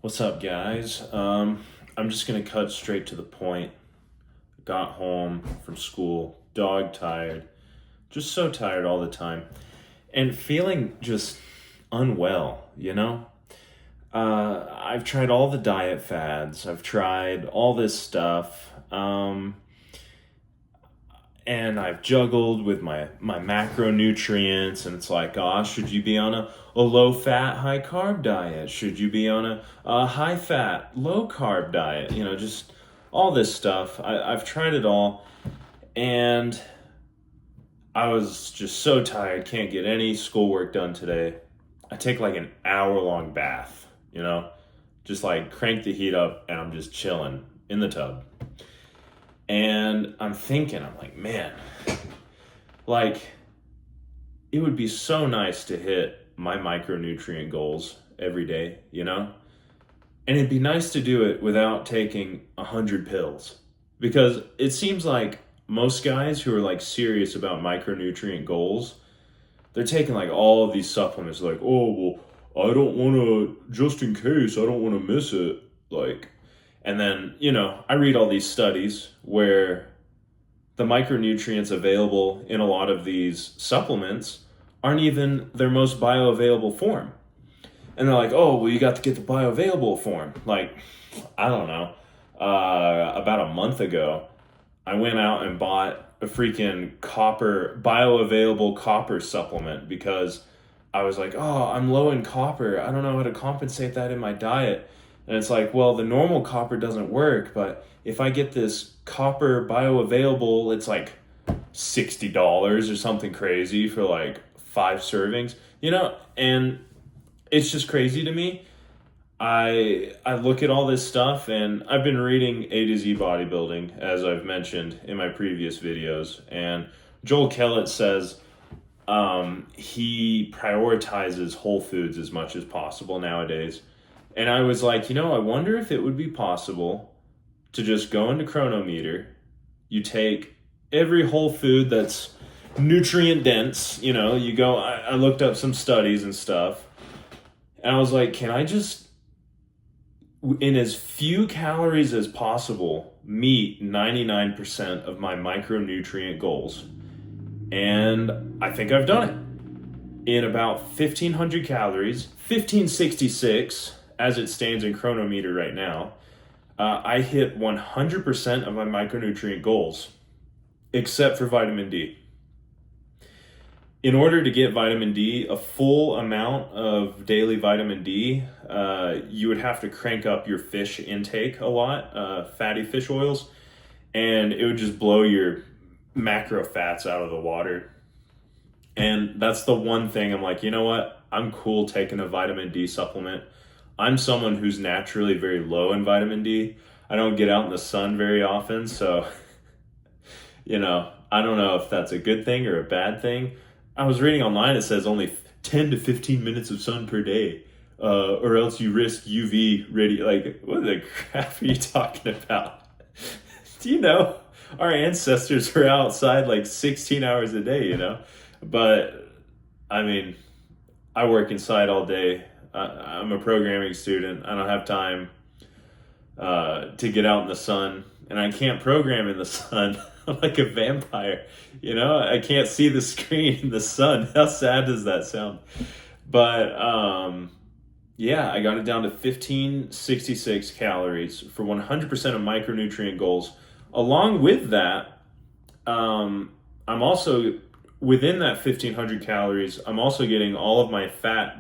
What's up, guys? I'm just gonna cut straight to the point. Got home from school, dog tired, just so tired all the time, and feeling just unwell. I've tried all the diet fads, I've tried all this stuff, and I've juggled with my macronutrients, and it's like, should you be on a low fat, high carb diet? Should you be on a high fat, low carb diet? Just all this stuff. I've tried it all, and I was just so tired, can't get any schoolwork done today. I take like an hour long bath, just like crank the heat up, and I'm just chilling in the tub. And I'm like, man, like, it would be so nice to hit my micronutrient goals every day. And it'd be nice to do it without taking 100 pills. Because it seems like most guys who are like serious about micronutrient goals, they're taking like all of these supplements, like, oh, well, I don't want to, just in case, I don't want to miss it. Like, and then, I read all these studies where the micronutrients available in a lot of these supplements aren't even their most bioavailable form. And they're like, oh, well, you got to get the bioavailable form. Like, I don't know. About a month ago, I went out and bought a freaking bioavailable copper supplement because I was like, oh, I'm low in copper. I don't know how to compensate that in my diet. And it's like, well, the normal copper doesn't work, but if I get this copper bioavailable, it's like $60 or something crazy for like 5 servings, and it's just crazy to me. I look at all this stuff, and I've been reading A to Z Bodybuilding, as I've mentioned in my previous videos, and Joel Kellett says he prioritizes whole foods as much as possible nowadays. And I was like, I wonder if it would be possible to just go into Chronometer. You take every whole food that's nutrient dense, you go, I looked up some studies and stuff. And I was like, can I just, in as few calories as possible, meet 99% of my micronutrient goals? And I think I've done it. In about 1,500 calories, 1,566 as it stands in Chronometer right now, I hit 100% of my micronutrient goals, except for vitamin D. In order to get vitamin D, a full amount of daily vitamin D, you would have to crank up your fish intake a lot, fatty fish oils, and it would just blow your macro fats out of the water. And that's the one thing I'm like, you know what? I'm cool taking a vitamin D supplement. I'm someone who's naturally very low in vitamin D. I don't get out in the sun very often, so, I don't know if that's a good thing or a bad thing. I was reading online, it says only 10 to 15 minutes of sun per day, or else you risk UV like, what the crap are you talking about? Do you know, our ancestors were outside like 16 hours a day. But, I mean, I work inside all day. I'm a programming student. I don't have time to get out in the sun, and I can't program in the sun. I'm like a vampire, I can't see the screen in the sun. How sad does that sound? But yeah, I got it down to 1,566 calories for 100% of micronutrient goals. Along with that, I'm also within that 1,500 calories, I'm also getting all of my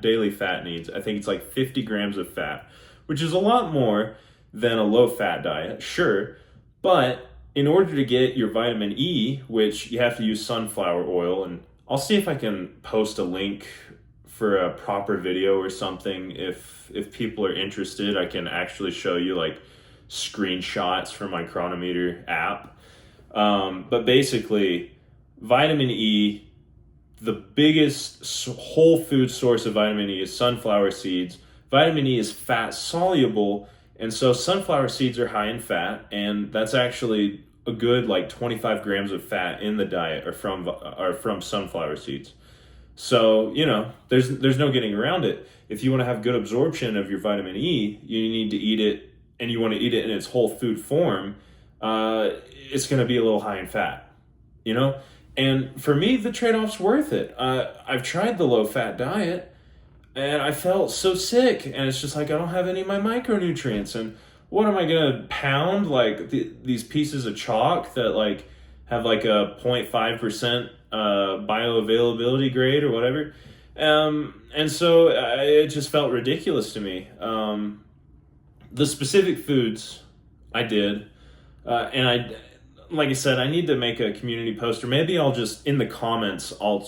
daily fat needs. I think it's like 50 grams of fat, which is a lot more than a low fat diet, sure. But in order to get your vitamin E, which you have to use sunflower oil, and I'll see if I can post a link for a proper video or something. If people are interested, I can actually show you like screenshots from my Chronometer app. But basically, vitamin E, the biggest whole food source of vitamin E is sunflower seeds. Vitamin E is fat soluble, and so sunflower seeds are high in fat, and that's actually a good like 25 grams of fat in the diet are from sunflower seeds. So, there's no getting around it. If you want to have good absorption of your vitamin E, you need to eat it, and you want to eat it in its whole food form. It's going to be a little high in fat, you know? And for me, the trade off's worth it. I've tried the low fat diet, and I felt so sick, and it's just like I don't have any of my micronutrients. And what am I going to pound? Like these pieces of chalk that like have like a 0.5% bioavailability grade or whatever. And so it just felt ridiculous to me. The specific foods I did, and like I said, I need to make a community post, or maybe I'll just in the comments I'll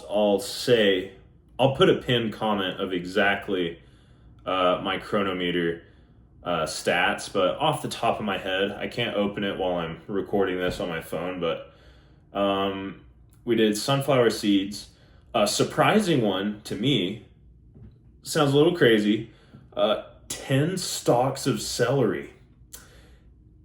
put a pinned comment of exactly my Chronometer stats, but off the top of my head, I can't open it while I'm recording this on my phone, but we did sunflower seeds. A surprising one to me, sounds a little crazy, 10 stalks of celery.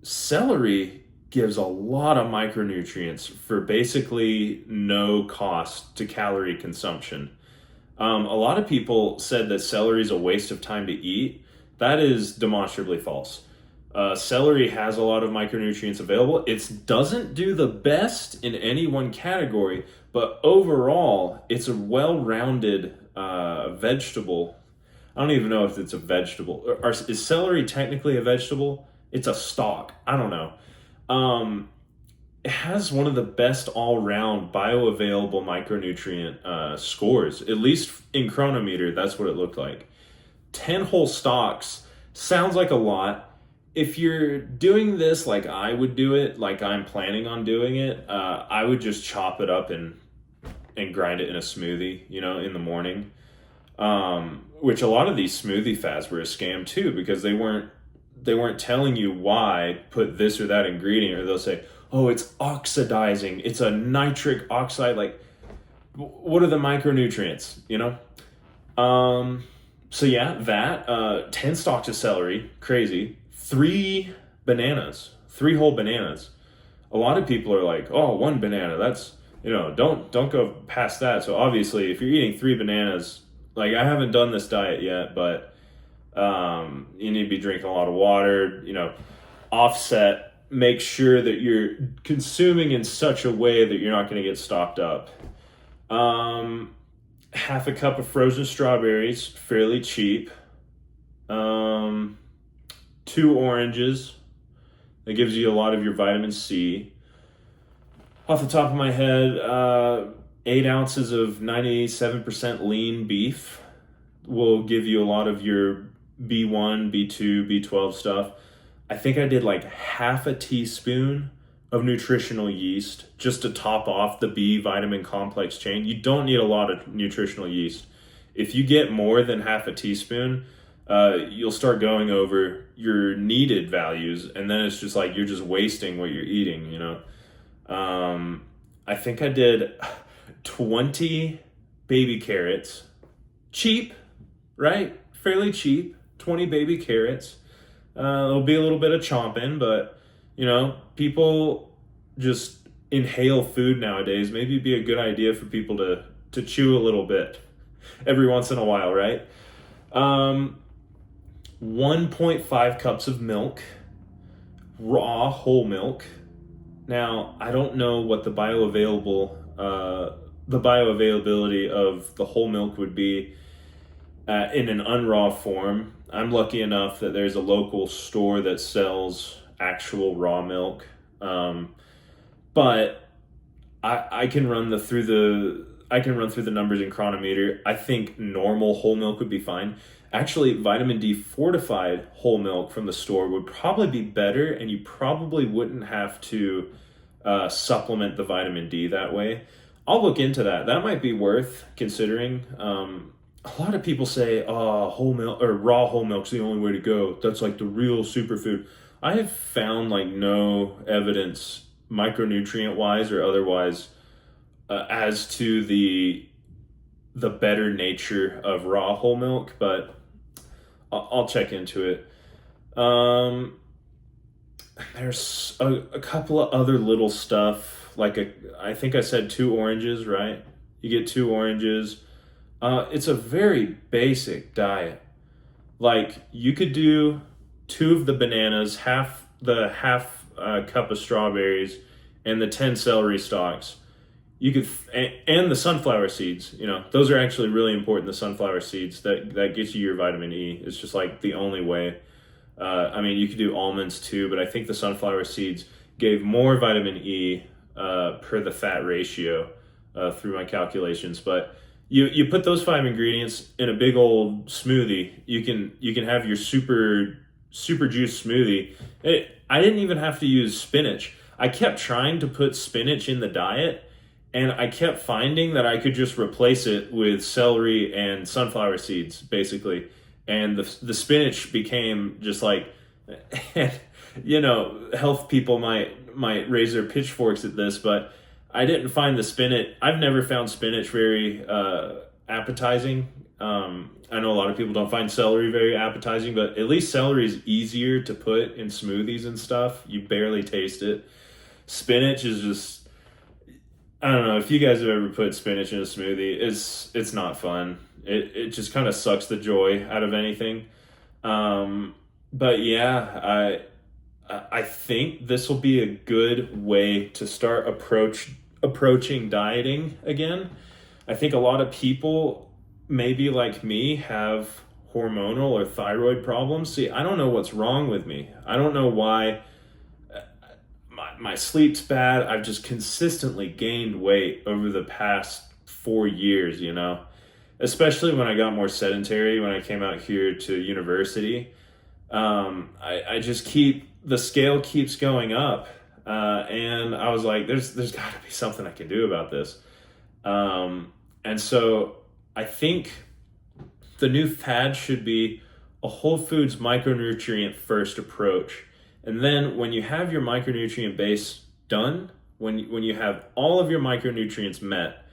Celery gives a lot of micronutrients for basically no cost to calorie consumption. A lot of people said that celery is a waste of time to eat. That is demonstrably false. Celery has a lot of micronutrients available. It doesn't do the best in any one category, but overall, it's a well-rounded vegetable. I don't even know if it's a vegetable. Is celery technically a vegetable? It's a stalk. I don't know. It has one of the best all-round bioavailable micronutrient scores, at least in Chronometer. That's what it looked like. 10 whole stalks sounds like a lot. If you're doing this like I would do it, like I'm planning on doing it, I would just chop it up and grind it in a smoothie, in the morning. Which a lot of these smoothie fads were a scam too, because they weren't telling you why put this or that ingredient, or they'll say, oh, it's oxidizing, it's a nitric oxide. Like, what are the micronutrients, So yeah, that 10 stalks of celery, crazy. 3 bananas, 3 whole bananas. A lot of people are like, oh, 1 banana, that's, don't go past that. So obviously, if you're eating 3 bananas, like I haven't done this diet yet, but you need to be drinking a lot of water, offset, make sure that you're consuming in such a way that you're not going to get stocked up. Half a cup of frozen strawberries, fairly cheap. 2 oranges. That gives you a lot of your vitamin C. Off the top of my head, 8 ounces of 97% lean beef will give you a lot of your B1, B2, B12 stuff. I think I did like half a teaspoon of nutritional yeast just to top off the B vitamin complex chain. You don't need a lot of nutritional yeast. If you get more than half a teaspoon, you'll start going over your needed values, and then it's just like you're just wasting what you're eating, I think I did 20 baby carrots. Cheap, right? Fairly cheap. 20 baby carrots. There'll be a little bit of chomping, but, people just inhale food nowadays. Maybe it'd be a good idea for people to chew a little bit every once in a while, right? 1.5 cups of milk, raw whole milk. Now, I don't know what the bioavailability of the whole milk would be in an unraw form. I'm lucky enough that there's a local store that sells actual raw milk, but I can run through the numbers in Chronometer. I think normal whole milk would be fine. Actually, vitamin D fortified whole milk from the store would probably be better, and you probably wouldn't have to supplement the vitamin D that way. I'll look into that. That might be worth considering. A lot of people say, whole milk or raw whole milk's the only way to go. That's like the real superfood. I have found like no evidence, micronutrient wise or otherwise, as to the better nature of raw whole milk, but I'll check into it. There's a couple of other little stuff, like I think I said 2 oranges, right? You get 2 oranges. It's a very basic diet. Like you could do two of the bananas, half cup of strawberries, and the 10 celery stalks. You could and the sunflower seeds. You know, those are actually really important. The sunflower seeds that gets you your vitamin E. It's just like the only way. I mean, you could do almonds too, but I think the sunflower seeds gave more vitamin E per the fat ratio through my calculations. But you put those five ingredients in a big old smoothie. You can have your super juice smoothie. I didn't even have to use spinach. I kept trying to put spinach in the diet, and I kept finding that I could just replace it with celery and sunflower seeds, basically. And the spinach became just like, you know, health people might raise their pitchforks at this, but I didn't find the spinach. I've never found spinach very appetizing. I know a lot of people don't find celery very appetizing, but at least celery is easier to put in smoothies and stuff. You barely taste it. Spinach is just, I don't know if you guys have ever put spinach in a smoothie. It's not fun. It just kind of sucks the joy out of anything. But yeah, I think this will be a good way to start approaching dieting again. I think a lot of people, maybe like me, have hormonal or thyroid problems. See, I don't know what's wrong with me. I don't know why my sleep's bad. I've just consistently gained weight over the past 4 years, you know, especially when I got more sedentary when I came out here to university. I just the scale keeps going up. And I was like, there's got to be something I can do about this. And so I think the new fad should be a whole foods micronutrient first approach. And then when you have your micronutrient base done, when you have all of your micronutrients met,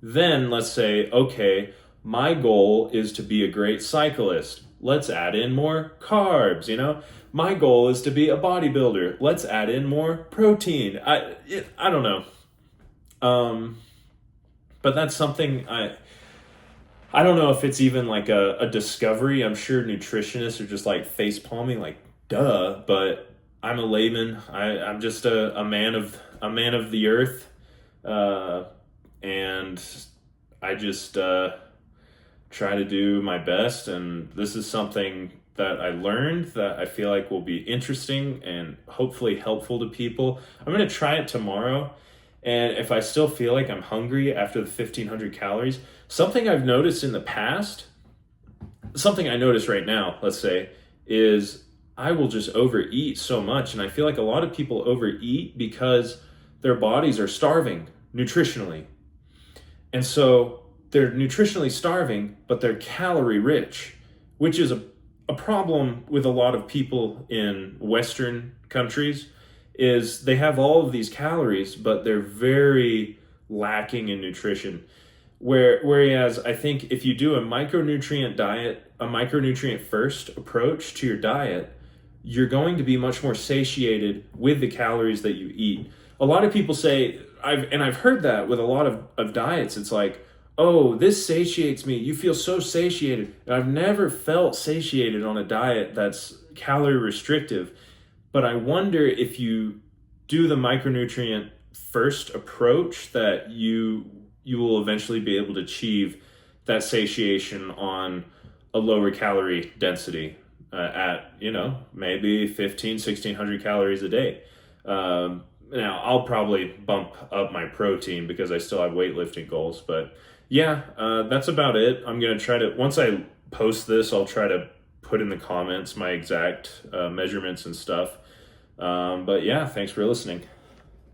then let's say, okay, my goal is to be a great cyclist. Let's add in more carbs, you know? My goal is to be a bodybuilder. Let's add in more protein. I don't know. But that's something I don't know if it's even like a discovery. I'm sure nutritionists are just like face palming, like duh. But I'm a layman. I'm just a man of the earth, and I just try to do my best. And this is something that I learned that I feel like will be interesting and hopefully helpful to people. I'm gonna try it tomorrow. And if I still feel like I'm hungry after the 1,500 calories, something I've noticed in the past, something I notice right now, let's say, is I will just overeat so much. And I feel like a lot of people overeat because their bodies are starving nutritionally. And so they're nutritionally starving, but they're calorie rich, which is a problem with a lot of people in Western countries. Is they have all of these calories, but they're very lacking in nutrition. Whereas I think if you do a micronutrient diet, a micronutrient first approach to your diet, you're going to be much more satiated with the calories that you eat. A lot of people say, I've heard that with a lot of diets, it's like, oh, this satiates me. You feel so satiated. And I've never felt satiated on a diet that's calorie restrictive. But I wonder if you do the micronutrient first approach that you will eventually be able to achieve that satiation on a lower calorie density at, you know, maybe 1,600 calories a day. Now, I'll probably bump up my protein because I still have weightlifting goals. But yeah, that's about it. I'm going to try to, once I post this, I'll try to put in the comments my exact measurements and stuff. But yeah, thanks for listening.